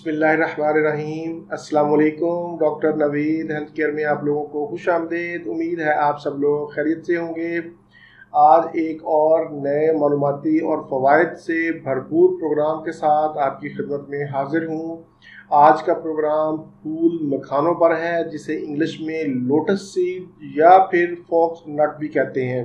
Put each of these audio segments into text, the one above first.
बिस्मिल्लाहिर्रहमानिर्रहीम। अस्सलाम वालेकुम। डॉक्टर नवीद हेल्थ केयर में आप लोगों को खुश आमदीद। उम्मीद है आप सब लोग खैरियत से होंगे। आज एक और नए मालूमाती और फ़वाइद से भरपूर प्रोग्राम के साथ आपकी खिदमत में हाजिर हूँ। आज का प्रोग्राम फूल मखानों पर है, जिसे इंग्लिश में लोटस सीड या फिर फॉक्स नट भी कहते हैं।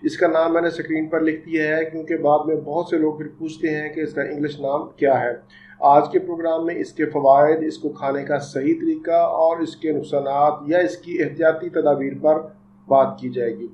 इसका नाम मैंने स्क्रीन पर लिख दिया है क्योंकि बाद में बहुत से लोग फिर पूछते हैं कि इसका इंग्लिश नाम क्या है। आज के प्रोग्राम में इसके फ़वाइद, इसको खाने का सही तरीका और इसके नुकसानात या इसकी एहतियाती तदाबीर पर बात की जाएगी।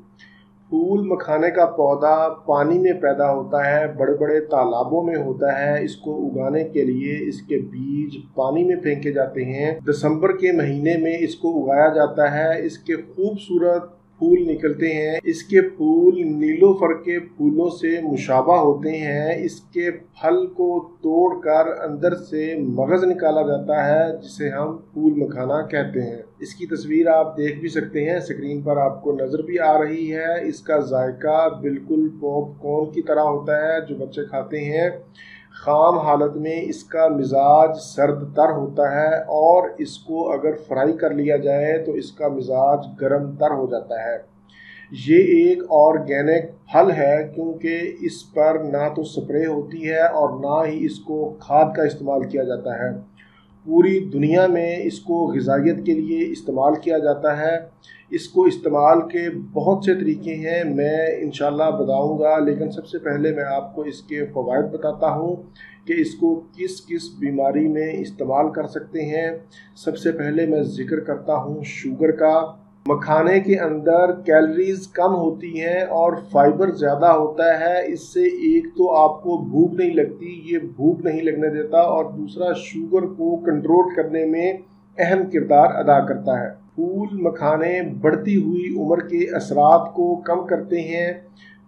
फूल मखाने का पौधा पानी में पैदा होता है, बड़े बड़े तालाबों में होता है। इसको उगाने के लिए इसके बीज पानी में फेंके जाते हैं। दिसंबर के महीने में इसको उगाया जाता है। इसके खूबसूरत फूल निकलते हैं। इसके फूल नीलोफर के फूलों से मुशाबा होते हैं। इसके फल को तोड़कर अंदर से मगज़ निकाला जाता है, जिसे हम फूल मखाना कहते हैं। इसकी तस्वीर आप देख भी सकते हैं, स्क्रीन पर आपको नज़र भी आ रही है। इसका जायका बिल्कुल पॉपकॉर्न की तरह होता है जो बच्चे खाते हैं। खाम हालत में इसका मिजाज सर्द तर होता है और इसको अगर फ्राई कर लिया जाए तो इसका मिजाज गर्म तर हो जाता है। ये एक ऑर्गेनिक फल है क्योंकि इस पर ना तो स्प्रे होती है और ना ही इसको खाद का इस्तेमाल किया जाता है। पूरी दुनिया में इसको ग़िज़ाइयत के लिए इस्तेमाल किया जाता है। इसको इस्तेमाल के बहुत से तरीके हैं, मैं इंशाल्लाह बताऊंगा, लेकिन सबसे पहले मैं आपको इसके फ़वाइद बताता हूं कि इसको किस किस बीमारी में इस्तेमाल कर सकते हैं। सबसे पहले मैं ज़िक्र करता हूं शुगर का। मखाने के अंदर कैलोरीज कम होती हैं और फाइबर ज़्यादा होता है। इससे एक तो आपको भूख नहीं लगती, ये भूख नहीं लगने देता, और दूसरा शुगर को कंट्रोल करने में अहम किरदार अदा करता है। फूल मखाने बढ़ती हुई उम्र के असरात को कम करते हैं।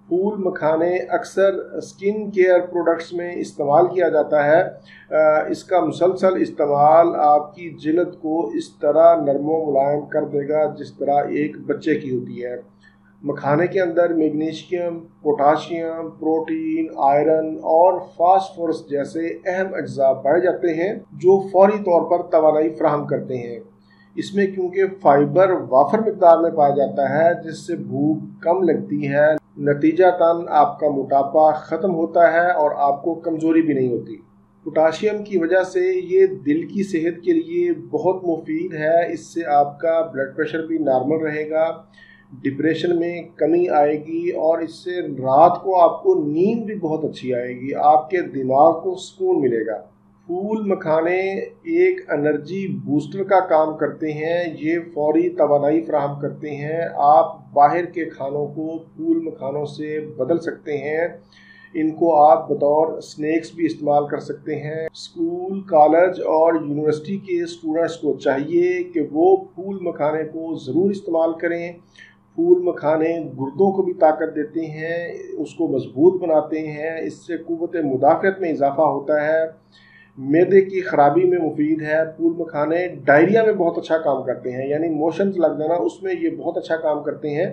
फूल मखाने अक्सर स्किन केयर प्रोडक्ट्स में इस्तेमाल किया जाता है। इसका मुसलसल इस्तेमाल आपकी जिल्द को इस तरह नरमो मुलायम कर देगा जिस तरह एक बच्चे की होती है। मखाने के अंदर मैग्नीशियम, पोटाशियम, प्रोटीन, आयरन और फास्फोरस जैसे अहम अज्जा पाए जाते हैं जो फौरी तौर पर तवानाई फराहम करते हैं। इसमें क्योंकि फाइबर वाफर मिकदार में पाया जाता है, जिससे भूख कम लगती है, नतीजातन आपका मोटापा ख़त्म होता है और आपको कमज़ोरी भी नहीं होती। पोटाशियम की वजह से ये दिल की सेहत के लिए बहुत मुफीद है। इससे आपका ब्लड प्रेशर भी नॉर्मल रहेगा, डिप्रेशन में कमी आएगी और इससे रात को आपको नींद भी बहुत अच्छी आएगी, आपके दिमाग को सुकून मिलेगा। फूल मखाने एक एनर्जी बूस्टर का काम करते हैं। ये फौरी तवानाई फराहम करते हैं। आप बाहर के खानों को फूल मखानों से बदल सकते हैं। इनको आप बतौर स्नैक्स भी इस्तेमाल कर सकते हैं। स्कूल, कॉलेज और यूनिवर्सिटी के स्टूडेंट्स को चाहिए कि वो फूल मखाने को ज़रूर इस्तेमाल करें। फूल मखाने गुर्दों को भी ताकत देते हैं, उसको मजबूत बनाते हैं। इससे क़ुव्वत मुदाफ़अत में इजाफ़ा होता है। मैदे की ख़राबी में मुफीद है। फूल मखाने डायरिया में बहुत अच्छा काम करते हैं, यानी मोशंस लग जाना, उसमें ये बहुत अच्छा काम करते हैं।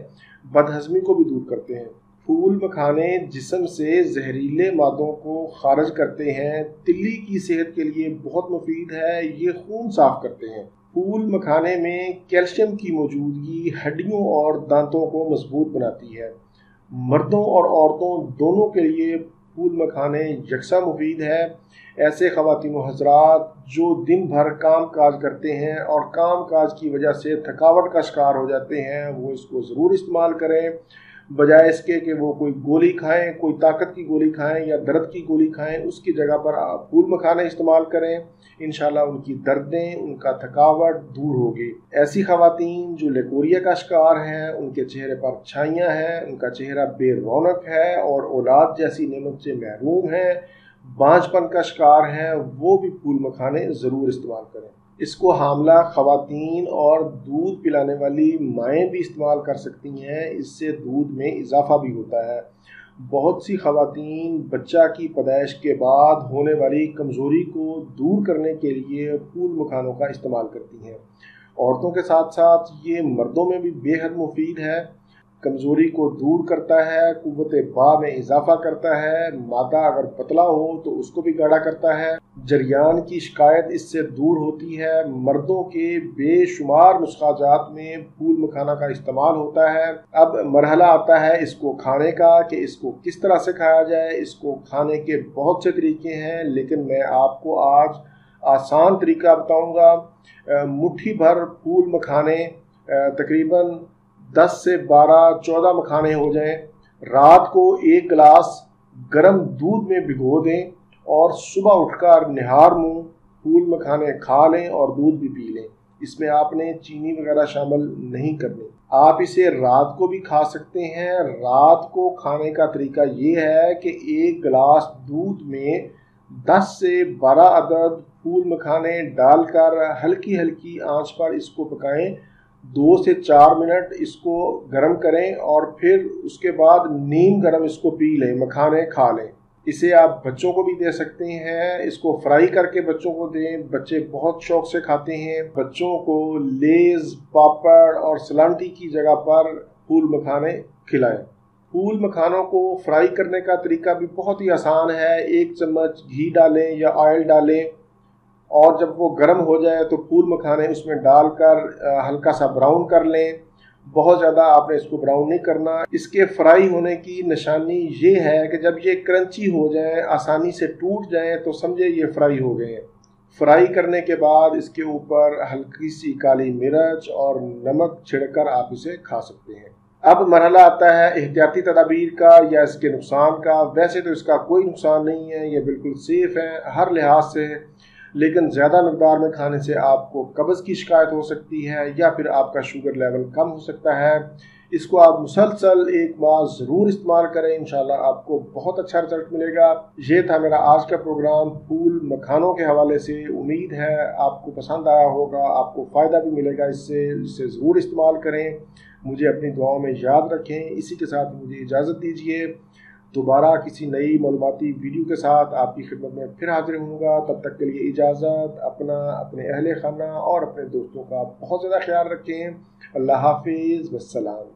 बदहज़मी को भी दूर करते हैं। फूल मखाने जिस्म से जहरीले मादों को खारिज करते हैं। तिल्ली की सेहत के लिए बहुत मुफीद है। ये खून साफ़ करते हैं। फूल मखाने में कैल्शियम की मौजूदगी हड्डियों और दांतों को मजबूत बनाती है। मर्दों और औरतों दोनों के लिए फूल मखाने यकसा मुफीद है। ऐसे ख़वातीन व हज़रात जो दिन भर काम काज करते हैं और काम काज की वजह से थकावट का शिकार हो जाते हैं, वो इसको ज़रूर इस्तेमाल करें। बजाय इसके कि वो कोई गोली खाएं, कोई ताकत की गोली खाएं या दर्द की गोली खाएं, उसकी जगह पर आप फूल मखाने इस्तेमाल करें। इंशाल्लाह उनकी दर्दें, उनका थकावट दूर होगी। ऐसी ख़वातीन जो लेकोरिया का शिकार हैं, उनके चेहरे पर छाइयाँ हैं, उनका चेहरा बेरौनक है और औलाद जैसी नेमत से महरूम है, बांझपन का शिकार हैं, वो भी फूल मखाने ज़रूर इस्तेमाल करें। इसको हामला ख़वातीन और दूध पिलाने वाली माएँ भी इस्तेमाल कर सकती हैं। इससे दूध में इजाफ़ा भी होता है। बहुत सी ख़वातीन बच्चा की पैदाइश के बाद होने वाली कमज़ोरी को दूर करने के लिए फूल मखानों का इस्तेमाल करती हैं। औरतों के साथ साथ ये मर्दों में भी बेहद मुफीद है। کمزوری کو دور کرتا ہے، قوت با میں اضافہ کرتا ہے، مادہ اگر پتلا ہو تو اس کو بھی گاڑھا کرتا ہے، جریان کی شکایت اس سے دور ہوتی ہے۔ مردوں کے بے شمار نسخہ جات میں پھول مکھانا کا استعمال ہوتا ہے۔ اب مرحلہ آتا ہے اس کو کھانے کا کہ اس کو کس طرح سے کھایا جائے۔ اس کو کھانے کے بہت سے طریقے ہیں، لیکن میں آپ کو آج آسان طریقہ بتاؤں گا۔ مٹھی بھر پھول مکھانے، تقریباً 10 سے 12-14 مکھانے ہو جائیں، رات کو 1 گلاس گرم دودھ میں بھگو دیں اور صبح اٹھ کر نہار منہ پھول مکھانے کھا لیں اور دودھ بھی پی لیں۔ اس میں آپ نے چینی وغیرہ شامل نہیں کرنی۔ آپ اسے رات کو بھی کھا سکتے ہیں۔ رات کو کھانے کا طریقہ یہ ہے کہ 1 گلاس دودھ میں 10 سے 12 عدد پھول مکھانے ڈال کر ہلکی ہلکی آنچ پر اس کو پکائیں، 2 سے 4 منٹ اس کو گرم کریں اور پھر اس کے بعد نیم گرم اس کو پی لیں، مکھانے کھا لیں۔ اسے آپ بچوں کو بھی دے سکتے ہیں، اس کو فرائی کر کے بچوں کو دیں، بچے بہت شوق سے کھاتے ہیں۔ بچوں کو لیز، پاپڑ اور سلانٹی کی جگہ پر پھول مکھانے کھلائیں۔ پھول مکھانوں کو فرائی کرنے کا طریقہ بھی بہت ہی آسان ہے۔ 1 چمچ گھی ڈالیں یا آئل ڈالیں اور جب وہ گرم ہو جائے تو پھول مکھانے اس میں ڈال کر ہلکا سا براؤن کر لیں۔ بہت زیادہ آپ نے اس کو براؤن نہیں کرنا۔ اس کے فرائی ہونے کی نشانی یہ ہے کہ جب یہ کرنچی ہو جائیں، آسانی سے ٹوٹ جائیں، تو سمجھے یہ فرائی ہو گئے ہیں۔ فرائی کرنے کے بعد اس کے اوپر ہلکی سی کالی مرچ اور نمک چھڑک کر آپ اسے کھا سکتے ہیں۔ اب مرحلہ آتا ہے احتیاطی تدابیر کا یا اس کے نقصان کا۔ ویسے تو اس کا کوئی نقصان نہیں ہے، یہ بالکل سیف ہے ہر لحاظ سے، لیکن زیادہ مقدار میں کھانے سے آپ کو قبض کی شکایت ہو سکتی ہے یا پھر آپ کا شوگر لیول کم ہو سکتا ہے۔ اس کو آپ مسلسل 1 ماہ ضرور استعمال کریں، انشاءاللہ آپ کو بہت اچھا رزلٹ ملے گا۔ یہ تھا میرا آج کا پروگرام پھول مکھانوں کے حوالے سے۔ امید ہے آپ کو پسند آیا ہوگا، آپ کو فائدہ بھی ملے گا اس سے ضرور استعمال کریں۔ مجھے اپنی دعاؤں میں یاد رکھیں۔ اسی کے ساتھ مجھے اجازت دیجیے، دوبارہ کسی نئی معلوماتی ویڈیو کے ساتھ آپ کی خدمت میں پھر حاضر ہوں گا۔ تب تک کے لیے اجازت۔ اپنا، اپنے اہل خانہ اور اپنے دوستوں کا بہت زیادہ خیال رکھیں۔ اللہ حافظ، والسلام۔